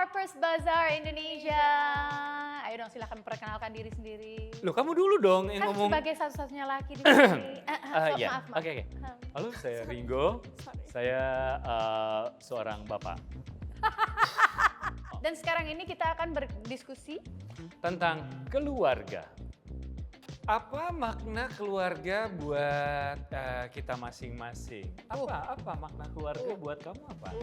Harper's Bazaar Indonesia. Ayo dong silahkan perkenalkan diri sendiri. Loh kamu dulu dong yang Kan ngomong. sebagai satu-satunya laki di sini. Ya, Maaf. oke. Halo, saya Ringo. Saya seorang bapak. Dan sekarang ini kita akan berdiskusi. Tentang keluarga. Apa makna keluarga buat kita masing-masing? Apa makna keluarga buat kamu apa?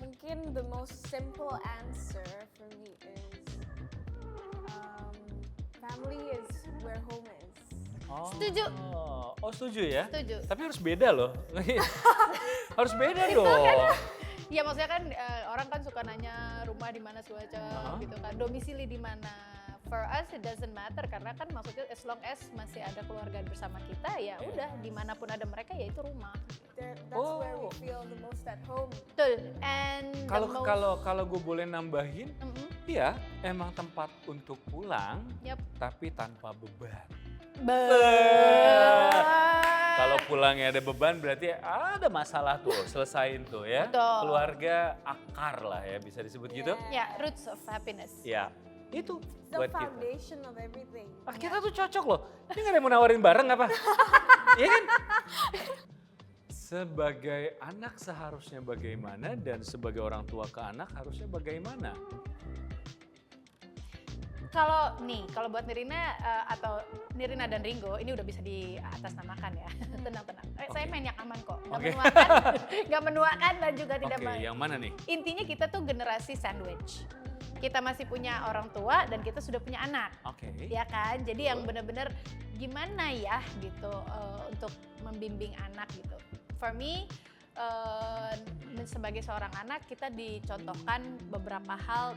Mungkin the most simple answer for me is family is where home is. Setuju. Oh setuju ya? Setuju. Tapi harus beda loh. Harus beda dong. Ya maksudnya kan orang kan suka nanya rumah di mana segala macam gitu kan, domisili di mana. For us it doesn't matter karena kan maksudnya as long as masih ada keluarga bersama kita ya udah dimanapun ada mereka ya itu rumah. That's where we feel the most at home. Betul. And Kalau gue boleh nambahin, iya emang tempat untuk pulang, tapi tanpa beban. Kalau pulangnya ada beban berarti ada masalah tuh, selesain tuh ya. Betul. Keluarga akar lah ya bisa disebut gitu. Ya, roots of happiness. Ya, itu The buat kita. foundation of everything. Kita tuh cocok loh. Ini gak ada yang mau nawarin bareng apa? Iya kan? Sebagai anak seharusnya bagaimana dan sebagai orang tua ke anak harusnya bagaimana? Kalau buat Nirina atau Nirina dan Ringo ini udah bisa di atas namakan ya. Tenang. Saya main yang aman kok. Nggak menuakan dan juga tidak Yang mana nih? Intinya kita tuh generasi sandwich. Kita masih punya orang tua dan kita sudah punya anak. Ya kan? Jadi yang benar-benar gimana ya gitu untuk membimbing anak gitu. For me sebagai seorang anak kita dicontohkan beberapa hal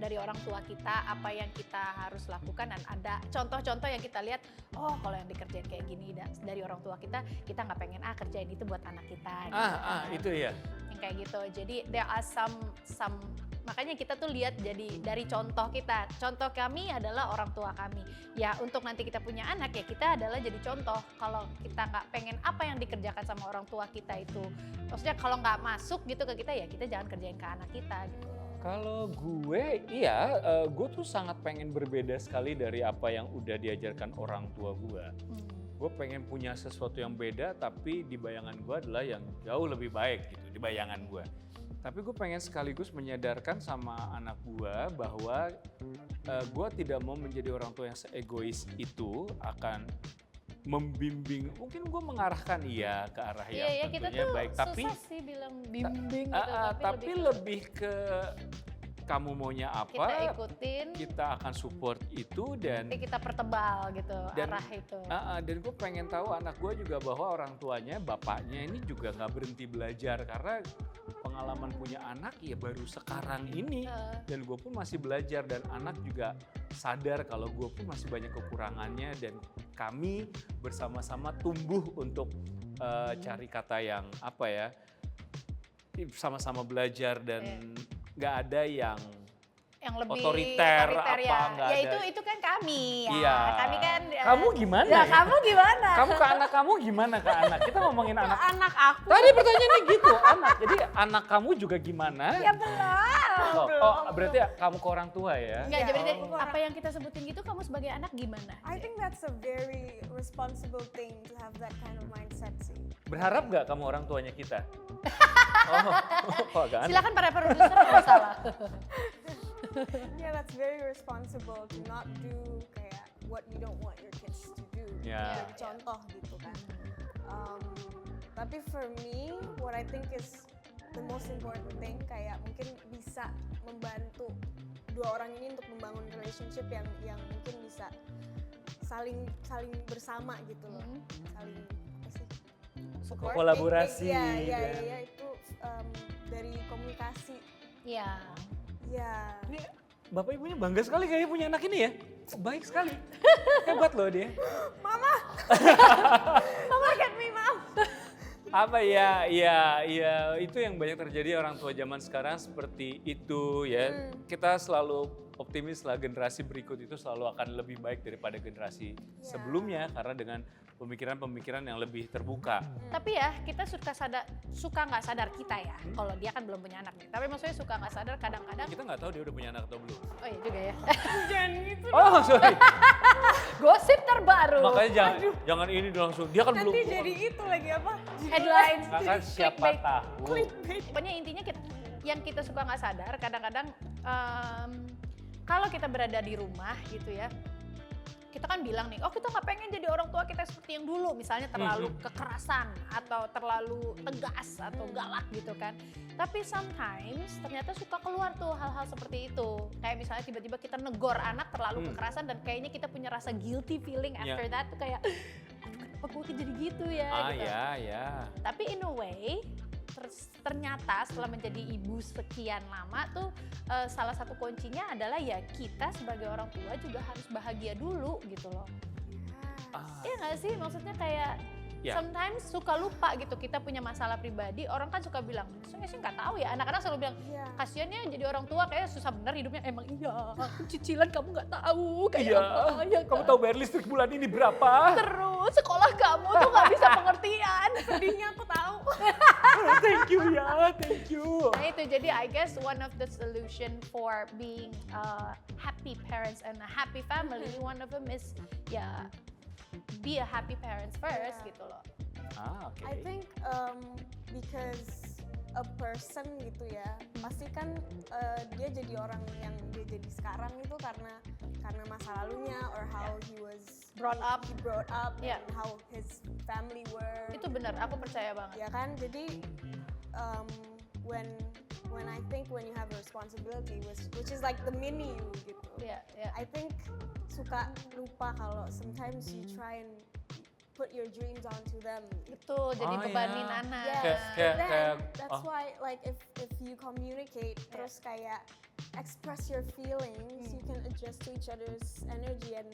dari orang tua kita, apa yang kita harus lakukan dan ada contoh-contoh yang kita lihat, oh kalau yang dikerjain kayak gini dari orang tua kita nggak pengen kerjain itu buat anak kita. Gitu. Itu ya. Yang kayak gitu. Jadi there are some makanya kita tuh lihat jadi dari contoh kita. Contoh kami adalah orang tua kami. Ya untuk nanti kita punya anak ya kita adalah jadi contoh. Kalau kita nggak pengen apa yang dikerjakan sama orang tua kita itu, maksudnya kalau nggak masuk gitu ke kita ya kita jangan kerjain ke anak kita gitu. Kalau gue, gue tuh sangat pengen berbeda sekali dari apa yang udah diajarkan orang tua gue. Gue pengen punya sesuatu yang beda, tapi di bayangan gue adalah yang jauh lebih baik gitu, di bayangan gue. Tapi gue pengen sekaligus menyadarkan sama anak gue bahwa gue tidak mau menjadi orang tua yang seegois itu akan membimbing, mungkin gue mengarahkan ke arah yang tentunya baik, tapi susah sih bilang bimbing gitu, tapi lebih ke kamu maunya apa, kita ikutin, kita akan support itu dan kita pertebal gitu arah itu. Dan gue pengen tahu anak gue juga bahwa orang tuanya, bapaknya ini juga nggak berhenti belajar karena pengalaman punya anak ya baru sekarang ini dan gue pun masih belajar dan anak juga sadar kalau gue pun masih banyak kekurangannya dan kami bersama-sama tumbuh untuk cari kata yang sama-sama belajar dan nggak ada yang lebih otoriter apa nggak ya. ada. Itu kan kami ya. Iya. Kami kan kamu gimana? Ya, kamu gimana? Kamu ke anak kamu gimana ke anak? Kita ngomongin anak. Anak aku. Tadi pertanyaannya gitu, anak. Jadi anak kamu juga gimana? Ya belum. Berarti kamu ke orang tua ya? Enggak, jadi apa yang kita sebutin gitu kamu sebagai anak gimana? I think that's a very responsible thing to have that kind of mindset sih. Berharap nggak kamu orang tuanya kita? Agak aneh. Silakan para produser kalau salah. Yeah, that's very responsible to not do kayak what you don't want your kids to do. Yeah. Jadi contoh gitu kan. Tapi for me, what I think is the most important thing kayak mungkin bisa membantu dua orang ini untuk membangun relationship yang mungkin bisa saling bersama gitu loh. Saling apa sih? Support, kolaborasi. Iya itu dari komunikasi. Iya. Ya. Ini bapak ibunya bangga sekali kayaknya punya anak ini ya. Baik sekali. Hebat loh dia. Mama get me, Mom. Apa ya itu yang banyak terjadi orang tua zaman sekarang seperti itu ya. Kita selalu optimis lah generasi berikut itu selalu akan lebih baik daripada generasi sebelumnya karena dengan pemikiran-pemikiran yang lebih terbuka. Tapi ya kita suka nggak sadar kita ya, kalau dia kan belum punya anak nih. Tapi maksudnya suka nggak sadar kadang-kadang. Kita nggak tahu dia udah punya anak atau belum. Oh iya juga ya. Jangan gitu. Oh sorry. Gosip terbaru. Makanya jangan ini langsung. Dia kan belum. Nanti jadi itu lagi apa? Headlines. Kan siapa clickbait. tahu. Pokoknya intinya yang kita suka nggak sadar kadang-kadang kalau kita berada di rumah gitu ya, kita kan bilang nih, oh kita nggak pengen jadi orang tua kita seperti yang dulu, misalnya terlalu kekerasan atau terlalu tegas atau galak gitu kan. Tapi sometimes ternyata suka keluar tuh hal-hal seperti itu. Kayak misalnya tiba-tiba kita negor anak terlalu kekerasan dan kayaknya kita punya rasa guilty feeling after that tuh kayak, kenapa gue jadi gitu ya? Gitu. Ya. Tapi in a way, ternyata setelah menjadi ibu sekian lama tuh salah satu kuncinya adalah ya kita sebagai orang tua juga harus bahagia dulu gitu loh. Iya nggak sih? Maksudnya kayak sometimes suka lupa gitu kita punya masalah pribadi. Orang kan suka bilang, maksudnya sih nggak tahu ya. Anak-anak selalu bilang, kasiannya jadi orang tua kayak susah bener hidupnya. Emang iya, cicilan kamu nggak tahu kayak apa. Ya, Kamu tahu bayar listrik bulan ini berapa? terus sekolah kamu tuh nggak bisa pengertian. Sedihnya aku tahu. Thank you ya, thank you. Nah itu jadi I guess one of the solution for being happy parents and a happy family, one of them is be a happy parents first gitu loh. Oke. I think because a person gitu ya, pasti kan dia jadi orang yang dia jadi sekarang itu karena masa lalunya or how he was Brought up. and how his family were. Itu benar, aku percaya banget. Ya kan, jadi when I think when you have a responsibility, which is like the mini you gitu. Iya. I think suka lupa kalau sometimes you try and put your dreams onto them. Betul, jadi bebanin anak. That's why like if you communicate terus kayak express your feelings, you can adjust to each other's energy and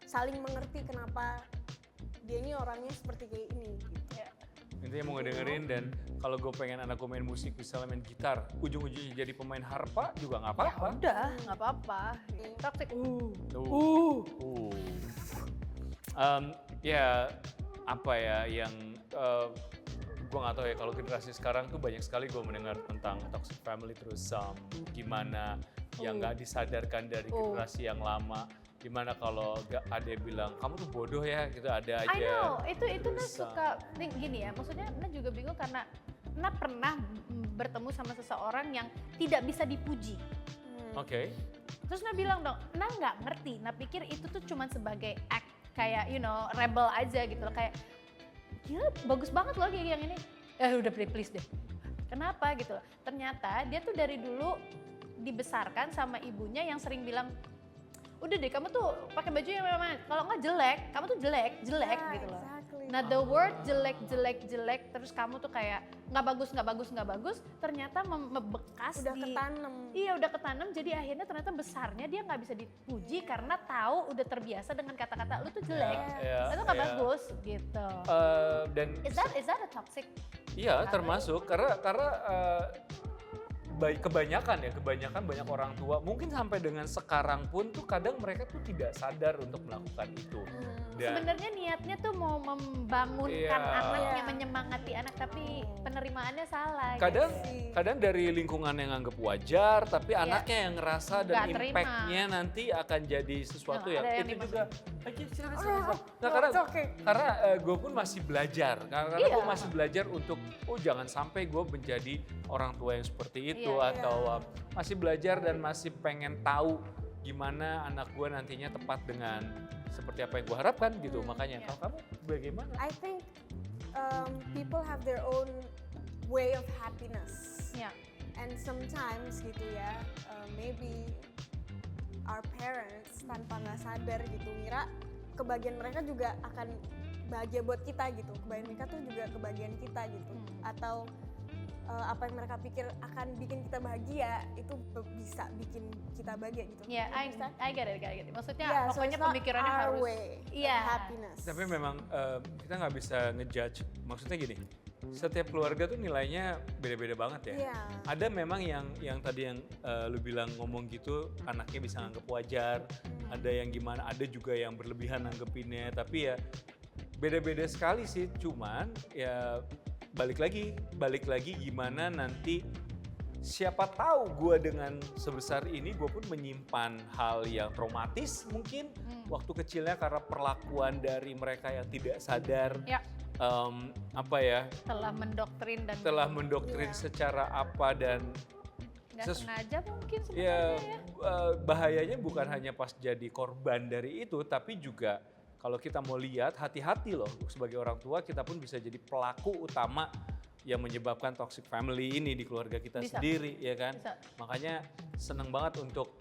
saling mengerti kenapa dia ini orangnya seperti kayak ini gitu. Intinya mau ngedengerin dan kalau gue pengen anak gue main musik, misalnya main gitar, ujung-ujungnya jadi pemain harpa juga nggak apa-apa. Udah, nggak apa-apa. Toxic. Ya apa ya yang gue nggak tahu ya, kalau generasi sekarang tuh banyak sekali gue mendengar tentang toxic family, terus yang yang nggak disadarkan dari generasi yang lama. Gimana kalau ada yang bilang kamu tuh bodoh ya, gitu ada aja. I know, itu Nah Terus, suka gini ya, maksudnya Nah juga bingung karena Nah pernah bertemu sama seseorang yang tidak bisa dipuji. Oke. Terus Nah bilang dong, Nah nggak ngerti, Nah pikir itu tuh cuman sebagai act kayak rebel aja gitu loh, kayak gila bagus banget loh kayak yang ini. Udah please deh. Kenapa gitu loh? Ternyata dia tuh dari dulu dibesarkan sama ibunya yang sering bilang, udah deh kamu tuh pakai baju yang memang kalau nggak jelek, kamu tuh jelek gitu loh. Exactly. Nah the word jelek terus kamu tuh kayak nggak bagus, ternyata membekas Udah ketanam. Iya udah ketanam, jadi akhirnya ternyata besarnya dia nggak bisa dipuji karena tahu udah terbiasa dengan kata-kata lu tuh jelek, itu nggak bagus gitu. Dan Is that a toxic? iya termasuk karena kebanyakan banyak orang tua mungkin sampai dengan sekarang pun tuh kadang mereka tuh tidak sadar untuk melakukan itu. Dan sebenarnya niatnya tuh mau membangunkan anaknya, menyemangati anak, tapi penerimaannya salah. kadang dari lingkungan yang anggap wajar, tapi anaknya yang ngerasa dan Nggak terima. impact-nya nanti akan jadi sesuatu Ada yang itu dimaksud. juga. Karena gue pun masih belajar, karena gue masih belajar untuk jangan sampai gue menjadi orang tua yang seperti itu atau masih belajar dan masih pengen tahu gimana anak gue nantinya tepat dengan seperti apa yang gue harapkan gitu. Makanya kalau kamu bagaimana? I think people have their own way of happiness. Yeah. And sometimes gitu ya, maybe our parents tanpa nggak sadar gitu ngira kebahagiaan mereka juga akan bahagia buat kita gitu. Kebahagiaan mereka tuh juga kebahagiaan kita gitu. Atau apa yang mereka pikir akan bikin kita bahagia itu bisa bikin kita bahagia gitu. Ya, I get it. Maksudnya Yeah, so pokoknya it's not pemikirannya our harus way of happiness. Tapi memang kita nggak bisa ngejudge. Maksudnya gini, setiap keluarga tuh nilainya beda-beda banget ya. Iya. Ada memang yang tadi yang lu bilang ngomong gitu, anaknya bisa nganggep wajar, ada yang gimana, ada juga yang berlebihan nanggepinnya, tapi ya beda-beda sekali sih. Cuman ya balik lagi gimana nanti, siapa tahu gue dengan sebesar ini gue pun menyimpan hal yang traumatis mungkin waktu kecilnya karena perlakuan dari mereka yang tidak sadar. Ya. Telah mendoktrin Iya. secara apa dan nggak sengaja mungkin ya, sebenarnya ya. bahayanya bukan hanya pas jadi korban dari itu, tapi juga kalau kita mau lihat, hati-hati loh sebagai orang tua, kita pun bisa jadi pelaku utama yang menyebabkan toxic family ini di keluarga kita Bisa. sendiri, ya kan? Bisa. Makanya seneng banget untuk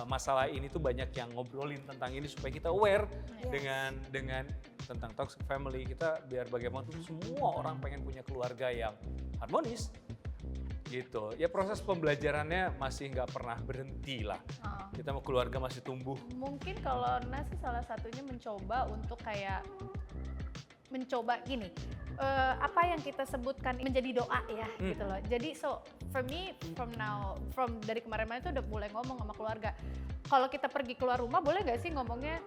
masalah ini tuh banyak yang ngobrolin tentang ini supaya kita aware Yes. dengan tentang toxic family. Kita biar bagaimana tuh semua orang pengen punya keluarga yang harmonis gitu. Ya proses pembelajarannya masih nggak pernah berhenti lah. Kita mau keluarga masih tumbuh. Mungkin kalau Nasi salah satunya mencoba untuk kayak mencoba gini, apa yang kita sebutkan menjadi doa ya gitu loh. Jadi so for me from dari kemarin-kemarin itu udah mulai ngomong sama keluarga. Kalau kita pergi keluar rumah boleh gak sih ngomongnya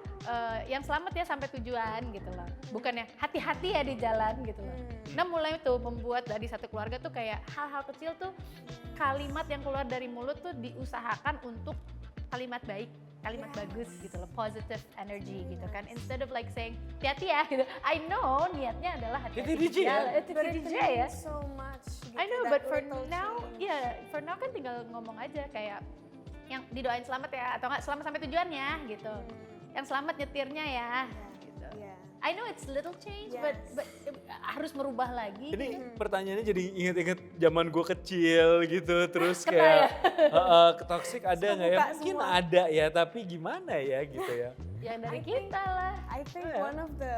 yang selamat ya sampai tujuan gitu loh. Bukannya hati-hati ya di jalan gitu loh. Nah mulai tuh membuat dari satu keluarga tuh kayak hal-hal kecil tuh kalimat yang keluar dari mulut tuh diusahakan untuk kalimat baik, kalimat bagus gitu loh, positive energy gitu kan. Instead of like saying hati-hati ya gitu. I know niatnya adalah hati-hati Hati-hati di ya? jalan, But hati-hati it di jalan ya. means so much. I know, gitu, but that for little now, change. for now kan tinggal ngomong aja kayak yang didoain selamat ya atau enggak selamat sampai tujuannya gitu. Yang selamat nyetirnya ya gitu. Yeah. I know it's little change but harus merubah lagi. Ini pertanyaannya jadi inget-inget zaman gue kecil gitu, terus Kena kayak toxic ada nggak ya? Kebuka Mungkin semua. ada ya, tapi gimana ya gitu ya? Yang dari I think- kita lah. I think Yeah. one of the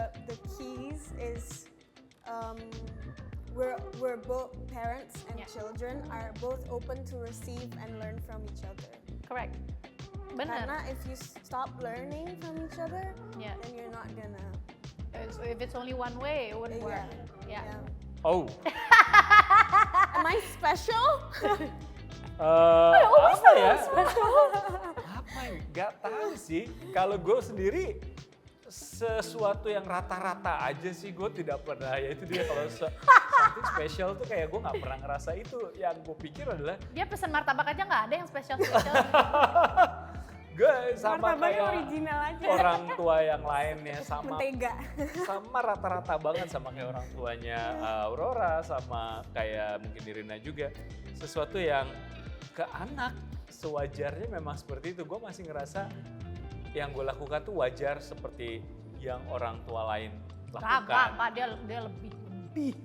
keys is we're both parents and Yeah. children are both open to receive and learn from each other. Correct. Benar. Karena if you stop learning from each other, Ya. then you're not gonna. If it's only one way, it wouldn't work. Ya. Oh, Am I special? apa ya? Apa ya? Gak tahu sih. Kalau gue sendiri sesuatu yang rata-rata aja sih, gue tidak pernah. Ya itu dia, kalau something special tuh kayak gue nggak pernah ngerasa itu. Yang gue pikir adalah Dia pesan martabak aja nggak ada yang spesial. gue sama Martabaknya kayak original aja. orang tua yang lainnya, sama Mentega. sama rata-rata banget sama kayak orang tuanya Aurora, sama kayak mungkin Irina juga. Sesuatu yang ke anak sewajarnya memang seperti itu. Gue masih ngerasa yang gue lakukan tuh wajar seperti yang orang tua lain lakukan. Pak, dia lebih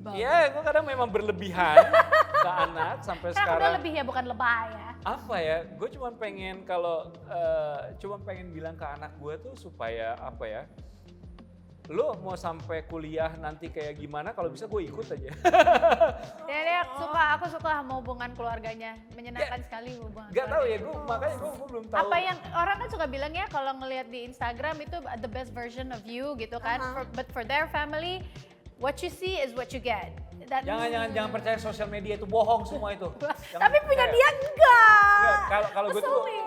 banget. Ya, gue kadang memang berlebihan ke anak sampai Kan udah sekarang. lebih ya, bukan lebay ya. Apa ya? Gue cuma pengen pengen bilang ke anak gue tuh supaya apa ya? Lo mau sampai kuliah nanti kayak gimana? Kalau bisa gue ikut aja. Aku suka sama hubungan keluarganya, menyenangkan sekali hubungan. Gak tahu ya, keluarganya. makanya gue belum tahu. Apa yang orang kan suka bilang ya kalau ngelihat di Instagram itu the best version of you gitu kan. But for their family, what you see is what you get. Dan Jangan percaya sosial media itu bohong semua itu. tapi punya dia enggak. Kalau gue tuh, Ngeselin.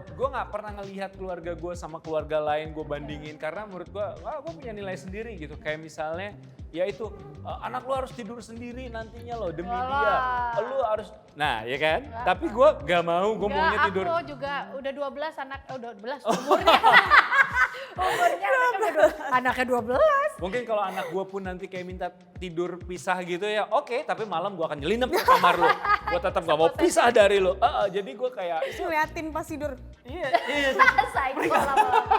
gue nggak pernah ngelihat keluarga gue sama keluarga lain gue bandingin karena menurut gue, gue punya nilai sendiri gitu. Kayak misalnya, ya itu anak lu harus tidur sendiri nantinya loh demi dia. Walah. Lu harus, nah ya kan. Tapi gue nggak mau, gue maunya Enggak, tidur. aku juga udah 12 anak, 12 umurnya. Umurnya anaknya 12. Mungkin kalau anak gue pun nanti kayak minta tidur pisah gitu ya, oke, tapi malam gue akan nyelinap ke kamar lo. Gue tetap gak mau pisah dari lo. Jadi gue kayak, Ngeliatin pas tidur. iya. Psycho lama-lama.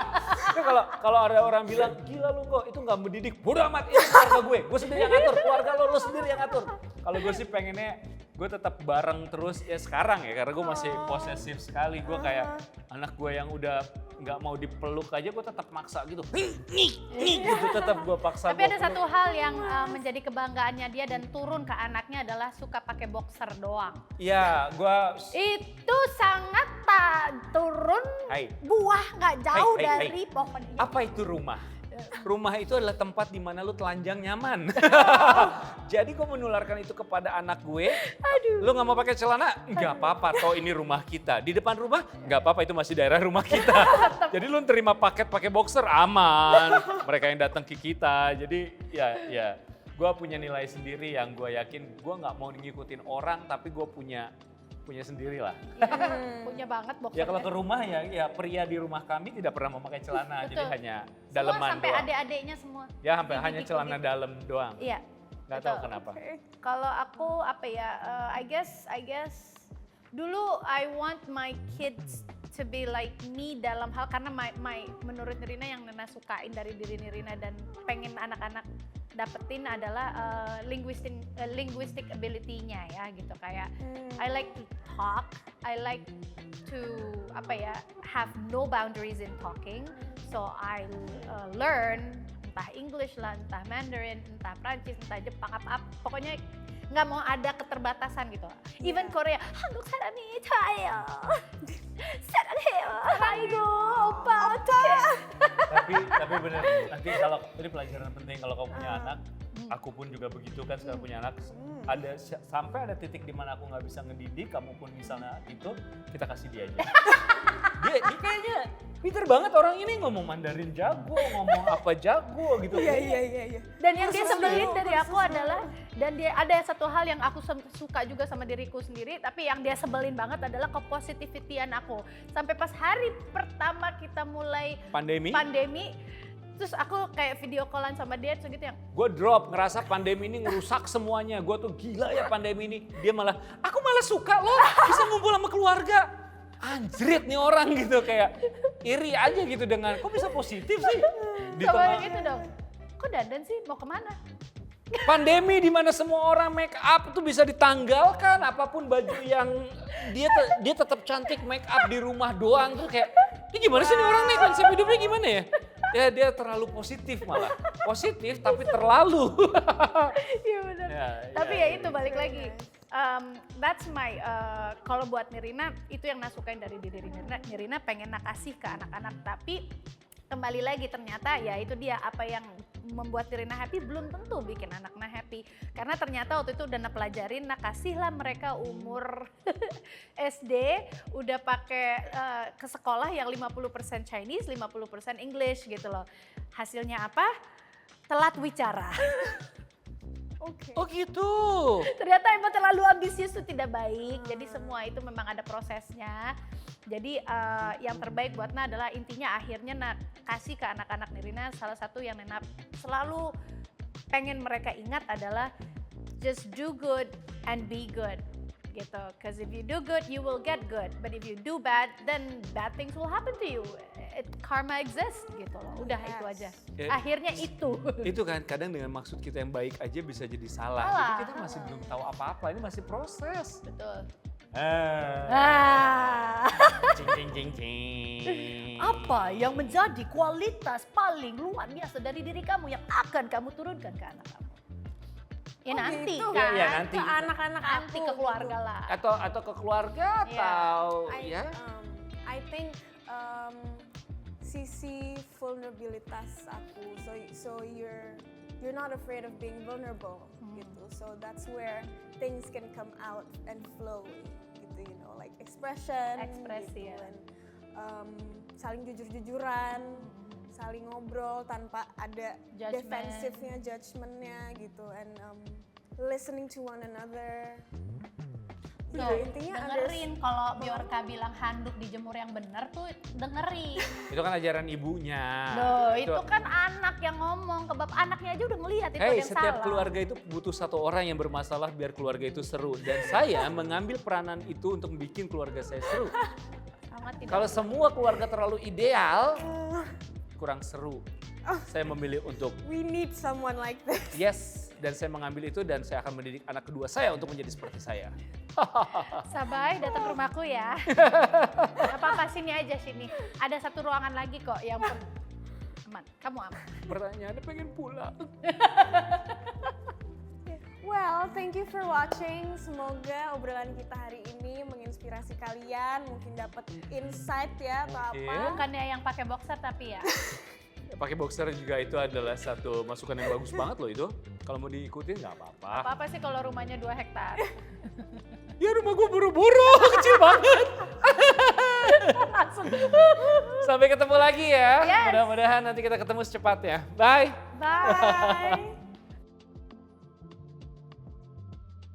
Kalau ada orang bilang, gila lu kok itu gak mendidik. Bodoh amat, ini keluarga gue sendiri yang ngatur. Keluarga lo sendiri yang ngatur. Kalau gue sih pengennya, gue tetap bareng terus ya sekarang ya, karena gue masih posesif sekali. Gue kayak anak gue yang udah nggak mau dipeluk aja, gue tetap maksa gitu. Gitu tetap gue paksa. Tapi ada satu hal yang menjadi kebanggaannya dia dan turun ke anaknya adalah suka pakai boxer doang. Ya, gue. Itu sangat turun Hai. buah nggak jauh Hai. dari pohon ini. Apa itu rumah? Rumah itu adalah tempat di mana lu telanjang nyaman. Jadi gue menularkan itu kepada anak gue. Lu nggak mau pakai celana? Nggak apa-apa, toh ini rumah kita. Di depan rumah? Nggak apa-apa, itu masih daerah rumah kita. Jadi lu terima paket pakai boxer aman. Mereka yang datang ke kita. Jadi ya gue punya nilai sendiri yang gue yakin gue nggak mau ngikutin orang, tapi gue punya sendiri lah. Punya banget boxernya. Ya kalau ke rumah ya pria di rumah kami tidak pernah memakai celana, Betul. jadi hanya Semua daleman sampai doang. adik-adiknya semua. Ya sampai hanya Dididik-didik. celana dalam doang. Iya. Nggak betul. tahu kenapa. Kalau aku apa ya? I guess dulu I want my kids to be like me dalam hal karena menurut Nirina yang Nena sukain dari diri Nirina dan pengen anak-anak dapetin adalah linguistic ability-nya ya gitu kayak I like to talk, I like to have no boundaries in talking, so I learn entah English lah, entah Mandarin, entah Prancis, entah Jepang apa pokoknya nggak mau ada keterbatasan gitu. Even Korea, 한국 사람이 좋아요, 사랑해요, 아이고 오빠 어떡해. Tapi bener, nanti kalau ini pelajaran penting kalau kamu punya anak, aku pun juga begitu kan sekarang punya anak. Sampai ada titik di mana aku nggak bisa ngedidik, kamu pun misalnya itu kita kasih dia aja. dia kayaknya pinter banget orang ini ngomong Mandarin jago, ngomong apa jago gitu. Iya. Dan yang dia sebelin dari aku adalah, dan dia ada satu hal yang aku suka juga sama diriku sendiri, tapi yang dia sebelin banget adalah kepositivitian aku. Sampai pas hari pertama kita mulai Pandemi, terus aku kayak video callan sama dia terus gitu yang, gue drop, ngerasa pandemi ini ngerusak semuanya. Gue tuh gila ya pandemi ini. Dia aku malah suka loh bisa ngumpul sama keluarga. Anjrit nih orang gitu, kayak iri aja gitu dengan, kok bisa positif sih? Di sama tengah gitu dong. Kok dandan sih, mau kemana? pandemi di mana semua orang make up tuh bisa ditanggalkan, apapun baju yang dia tetap cantik make up di rumah doang tuh kayak, ini gimana sih nih orang nih konsep hidupnya gimana ya? Ya dia terlalu positif malah, positif tapi terlalu. Iya benar. Tapi ya itu balik lagi. That's my kalau buat Nirina itu yang nasukain dari diri Nirina. Nirina pengen kasih ke anak-anak, tapi kembali lagi ternyata ya itu dia apa yang membuat Nirina happy belum tentu bikin anaknya happy. Karena ternyata waktu itu udah pelajarin, kasihlah mereka umur SD udah pakai ke sekolah yang 50% Chinese, 50% English gitu loh. Hasilnya apa? Telat bicara. Oke. Oh gitu. Ternyata emang terlalu ambisius itu tidak baik. Jadi semua itu memang ada prosesnya. Jadi yang terbaik buat Nena adalah intinya akhirnya kasih ke anak-anak Nirina. Salah satu yang Nena selalu pengen mereka ingat adalah just do good and be good gitu. Because if you do good, you will get good. But if you do bad, then bad things will happen to you. Karma exists gitu loh. Udah itu aja. Akhirnya itu. Itu kan kadang dengan maksud kita yang baik aja bisa jadi salah. Jadi kita masih belum tahu apa-apa, ini masih proses. Betul. Cing. Apa yang menjadi kualitas paling luar biasa dari diri kamu yang akan kamu turunkan ke anak kamu? Ya nanti gitu. kan, Ya, nanti. Ke anak-anak nanti aku ke keluarga gitu. lah. Atau ke keluarga atau ya. I think sisi vulnerabilitas aku. So you're not afraid of being vulnerable gitu. So that's where things can come out and flow gitu, you know, like expression. Ekspresi, gitu, ya. and, saling jujur-jujuran, saling ngobrol tanpa ada Judgment. defensifnya, judgmentnya gitu, and listening to one another. So, intinya dengerin kalau Bjorka bilang handuk dijemur yang benar tuh dengerin. Itu kan ajaran ibunya. Loh, itu kan anak yang ngomong ke bapak, anaknya aja udah ngelihat itu Hey, yang setiap salah. keluarga itu butuh satu orang yang bermasalah biar keluarga itu seru. Dan saya mengambil peranan itu untuk bikin keluarga saya seru. Sangat tidak. Kalau semua keluarga terlalu ideal, kurang seru. Saya memilih untuk We need someone like this. yes, dan saya mengambil itu dan saya akan mendidik anak kedua saya untuk menjadi seperti saya. Sabay, datang ke rumahku ya. Apa-apa sini aja sini. Ada satu ruangan lagi kok yang aman. Kamu aman. Pertanyaannya pengen pulang. Well, thank you for watching. Semoga obrolan kita hari ini menginspirasi kalian, mungkin dapat insight ya atau Mungkin. apa. Bukannya yang pakai boxer tapi ya. pakai boxer juga itu adalah satu masukan yang bagus banget loh itu. Kalau mau diikutin nggak apa-apa. Apa sih kalau rumahnya 2 hektar? Ya rumah gue buru-buru, kecil banget. Sampai ketemu lagi ya. Yes. Mudah-mudahan nanti kita ketemu secepatnya. Bye. Bye.